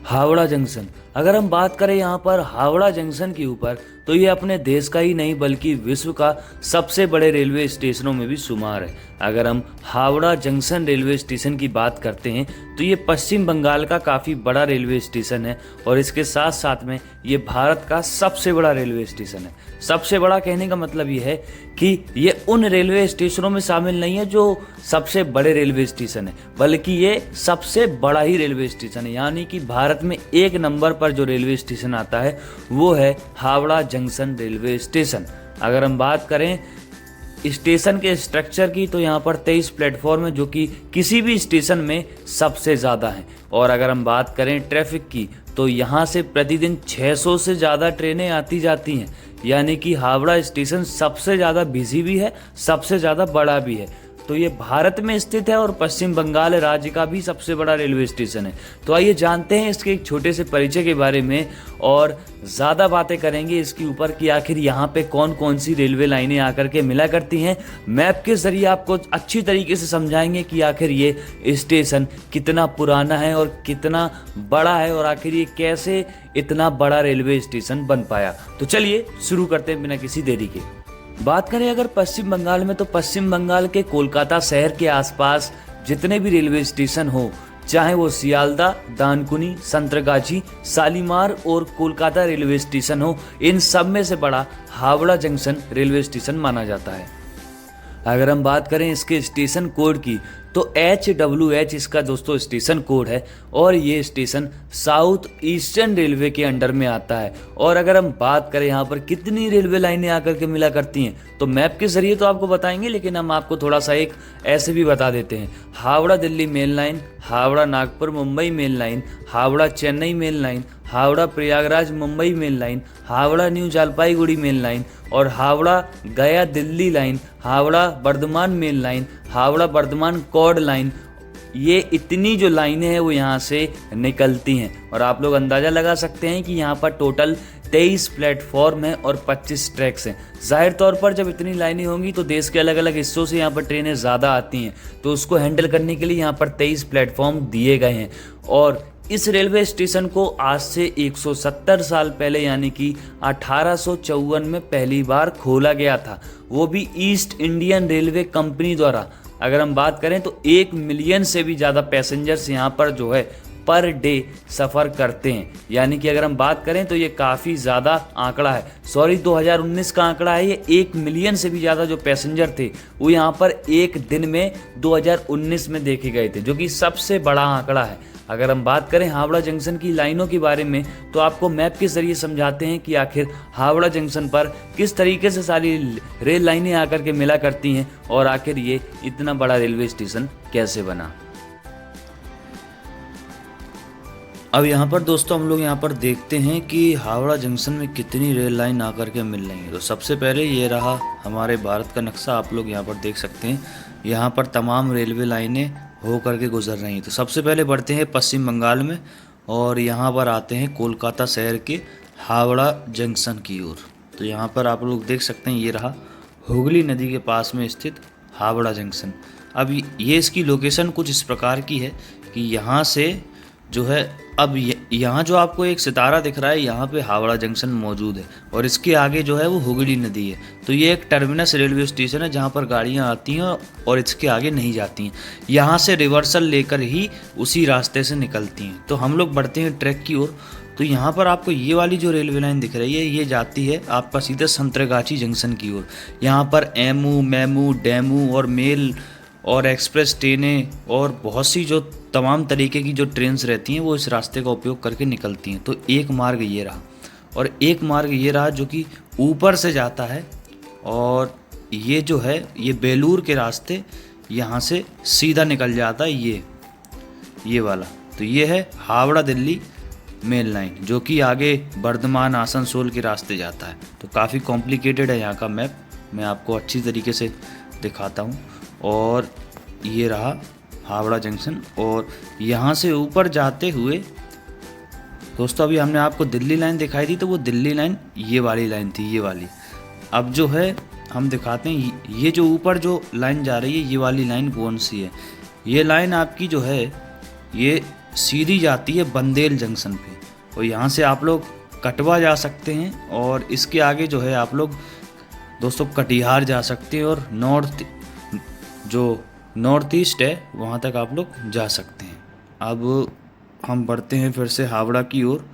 Howrah junction. अगर हम बात करें यहाँ पर हावड़ा जंक्शन के ऊपर, तो ये अपने देश का ही नहीं बल्कि विश्व का सबसे बड़े रेलवे स्टेशनों में भी शुमार है। अगर हम हावड़ा जंक्शन रेलवे स्टेशन की बात करते हैं तो ये पश्चिम बंगाल का काफ़ी बड़ा रेलवे स्टेशन है और इसके साथ साथ में ये भारत का सबसे बड़ा रेलवे स्टेशन है। सबसे बड़ा कहने का मतलब ये है कि ये उन रेलवे स्टेशनों में शामिल नहीं है जो सबसे बड़े रेलवे स्टेशन है, बल्कि ये सबसे बड़ा ही रेलवे स्टेशन है। यानी कि भारत में एक नंबर पर जो रेलवे स्टेशन आता है वो है हावड़ा जंक्शन रेलवे स्टेशन। अगर हम बात करें स्टेशन के स्ट्रक्चर की तो यहाँ पर 23 प्लेटफॉर्म है जो कि किसी भी स्टेशन में सबसे ज़्यादा है। और अगर हम बात करें ट्रैफिक की तो यहाँ से प्रतिदिन 600 से ज़्यादा ट्रेनें आती जाती हैं। यानी कि हावड़ा स्टेशन सबसे ज़्यादा बिजी भी है, सबसे ज़्यादा बड़ा भी है। तो ये भारत में स्थित है और पश्चिम बंगाल राज्य का भी सबसे बड़ा रेलवे स्टेशन है। तो आइए जानते हैं इसके एक छोटे से परिचय के बारे में और ज़्यादा बातें करेंगे इसके ऊपर कि आखिर यहाँ पे कौन कौन सी रेलवे लाइनें आकर के मिला करती हैं। मैप के ज़रिए आपको अच्छी तरीके से समझाएंगे कि आखिर ये स्टेशन कितना पुराना है और कितना बड़ा है और आखिर ये कैसे इतना बड़ा रेलवे स्टेशन बन पाया। तो चलिए शुरू करते हैं बिना किसी देरी के। बात करें अगर पश्चिम बंगाल में, तो पश्चिम बंगाल के कोलकाता शहर के आसपास जितने भी रेलवे स्टेशन हो, चाहे वो सियालदा, दानकुनी, संतरगाछी, शालीमार और कोलकाता रेलवे स्टेशन हो, इन सब में से बड़ा हावड़ा जंक्शन रेलवे स्टेशन माना जाता है। अगर हम बात करें इसके स्टेशन कोड की तो HWH इसका दोस्तों स्टेशन कोड है और ये स्टेशन साउथ ईस्टर्न रेलवे के अंडर में आता है। और अगर हम बात करें यहाँ पर कितनी रेलवे लाइनें आकर के मिला करती हैं तो मैप के जरिए तो आपको बताएंगे, लेकिन हम आपको थोड़ा सा एक ऐसे भी बता देते हैं। Howrah Delhi main line, Howrah Nagpur Mumbai main line, Howrah Chennai main line, Howrah Prayagraj Mumbai main line, Howrah new Jalpaiguri main line और हावड़ा गया Delhi line, Howrah Bardhaman main line, Howrah Bardhaman chord line. ये इतनी जो लाइनें हैं वो यहाँ से निकलती हैं और आप लोग अंदाज़ा लगा सकते हैं कि यहाँ पर टोटल 23 प्लेटफॉर्म हैं और 25 ट्रैक्स हैं। जाहिर तौर पर जब इतनी लाइनें होंगी तो देश के अलग अलग हिस्सों से यहाँ पर ट्रेनें ज़्यादा आती हैं, तो उसको हैंडल करने के लिए यहाँ पर 23 प्लेटफॉर्म दिए गए हैं। और इस रेलवे स्टेशन को आज से 170 साल पहले यानी कि 1854 में पहली बार खोला गया था, वो भी ईस्ट इंडियन रेलवे कंपनी द्वारा। अगर हम बात करें तो 1 मिलियन से भी ज़्यादा पैसेंजर्स यहाँ पर जो है पर डे सफ़र करते हैं। यानी कि अगर हम बात करें तो ये काफ़ी ज़्यादा आंकड़ा है। 2019 का आंकड़ा है, ये 1 मिलियन से भी ज़्यादा जो पैसेंजर थे वो यहाँ पर एक दिन में 2019 में देखे गए थे, जो कि सबसे बड़ा आंकड़ा है। अगर हम बात करें हावड़ा जंक्शन की लाइनों के बारे में तो आपको मैप के ज़रिए समझाते हैं कि आखिर हावड़ा जंक्शन पर किस तरीके से सारी रेल लाइनें आकर के मिला करती हैं और आखिर ये इतना बड़ा रेलवे स्टेशन कैसे बना। अब यहाँ पर दोस्तों हम लोग यहाँ पर देखते हैं कि हावड़ा जंक्शन में कितनी रेल लाइन आकर के मिल रही है। तो सबसे पहले ये रहा हमारे भारत का नक्शा, आप लोग यहाँ पर देख सकते हैं। यहाँ पर तमाम रेलवे लाइनें हो करके गुजर रही हैं। तो सबसे पहले बढ़ते हैं पश्चिम बंगाल में और यहाँ पर आते हैं कोलकाता शहर के हावड़ा जंक्शन की ओर। तो यहाँ पर आप लोग देख सकते हैं, ये रहा हुगली नदी के पास में स्थित हावड़ा जंक्शन। अब ये इसकी लोकेशन कुछ इस प्रकार की है कि यहाँ से जो है, अब यहाँ जो आपको एक सितारा दिख रहा है, यहाँ पे हावड़ा जंक्शन मौजूद है और इसके आगे जो है वो हुगली नदी है। तो ये एक टर्मिनस रेलवे स्टेशन है जहाँ पर गाड़ियाँ आती हैं और इसके आगे नहीं जाती हैं। यहाँ से रिवर्सल लेकर ही उसी रास्ते से निकलती हैं। तो हम लोग बढ़ते हैं ट्रैक की ओर। तो यहाँ पर आपको ये वाली जो रेलवे लाइन दिख रही है ये जाती है आपका सीधे संतरगाछी जंक्शन की ओर। यहाँ पर एमू, मेमू, डेमू और मेल और एक्सप्रेस ट्रेनें और बहुत सी जो तमाम तरीके की जो ट्रेन्स रहती हैं वो इस रास्ते का उपयोग करके निकलती हैं। तो एक मार्ग ये रहा और एक मार्ग ये रहा जो कि ऊपर से जाता है और ये जो है ये बेलूर के रास्ते यहाँ से सीधा निकल जाता है, ये वाला। तो ये है हावड़ा दिल्ली मेन लाइन जो कि आगे बर्धमान आसनसोल के रास्ते जाता है। तो काफ़ी कॉम्प्लिकेटेड है यहाँ का मैप, मैं आपको अच्छी तरीके से दिखाता हूँ। और ये रहा हावड़ा जंक्शन और यहाँ से ऊपर जाते हुए दोस्तों अभी हमने आपको दिल्ली लाइन दिखाई थी, तो वो दिल्ली लाइन ये वाली लाइन थी, ये वाली। अब जो है हम दिखाते हैं, ये जो ऊपर जो लाइन जा रही है ये वाली लाइन कौन सी है। ये लाइन आपकी जो है ये सीधी जाती है बंदेल जंक्शन पे, और यहाँ से आप लोग कटवा जा सकते हैं, और इसके आगे जो है आप लोग दोस्तों कटिहार जा सकते हैं, और नॉर्थ ईस्ट है वहाँ तक आप लोग जा सकते हैं। अब हम बढ़ते हैं फिर से हावड़ा की ओर।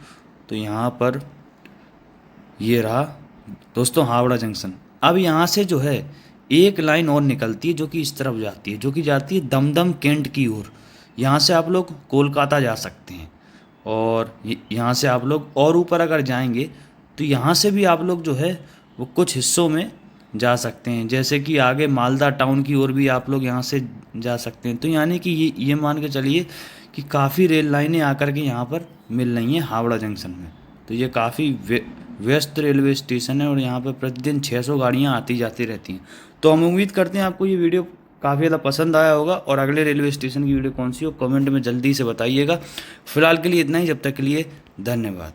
तो यहाँ पर ये रहा दोस्तों हावड़ा जंक्शन। अब यहाँ से जो है एक लाइन और निकलती है जो कि इस तरफ जाती है, जो कि जाती है दमदम कैंट की ओर। यहाँ से आप लोग कोलकाता जा सकते हैं, और यहाँ से आप लोग और ऊपर अगर जाएंगे तो यहाँ से भी आप लोग जो है वो कुछ हिस्सों में जा सकते हैं, जैसे कि आगे मालदा टाउन की ओर भी आप लोग यहाँ से जा सकते हैं। तो यानी कि ये मान के चलिए कि काफ़ी रेल लाइनें आकर के यहाँ पर मिल रही हैं हावड़ा जंक्शन में। तो ये काफ़ी व्यस्त रेलवे स्टेशन है, और यहाँ पर प्रतिदिन 600 गाड़ियाँ आती जाती रहती हैं। तो हम उम्मीद करते हैं आपको ये वीडियो काफ़ी ज़्यादा पसंद आया होगा, और अगले रेलवे स्टेशन की वीडियो कौन सी हो कमेंट में जल्दी से बताइएगा। फिलहाल के लिए इतना ही, जब तक के लिए धन्यवाद।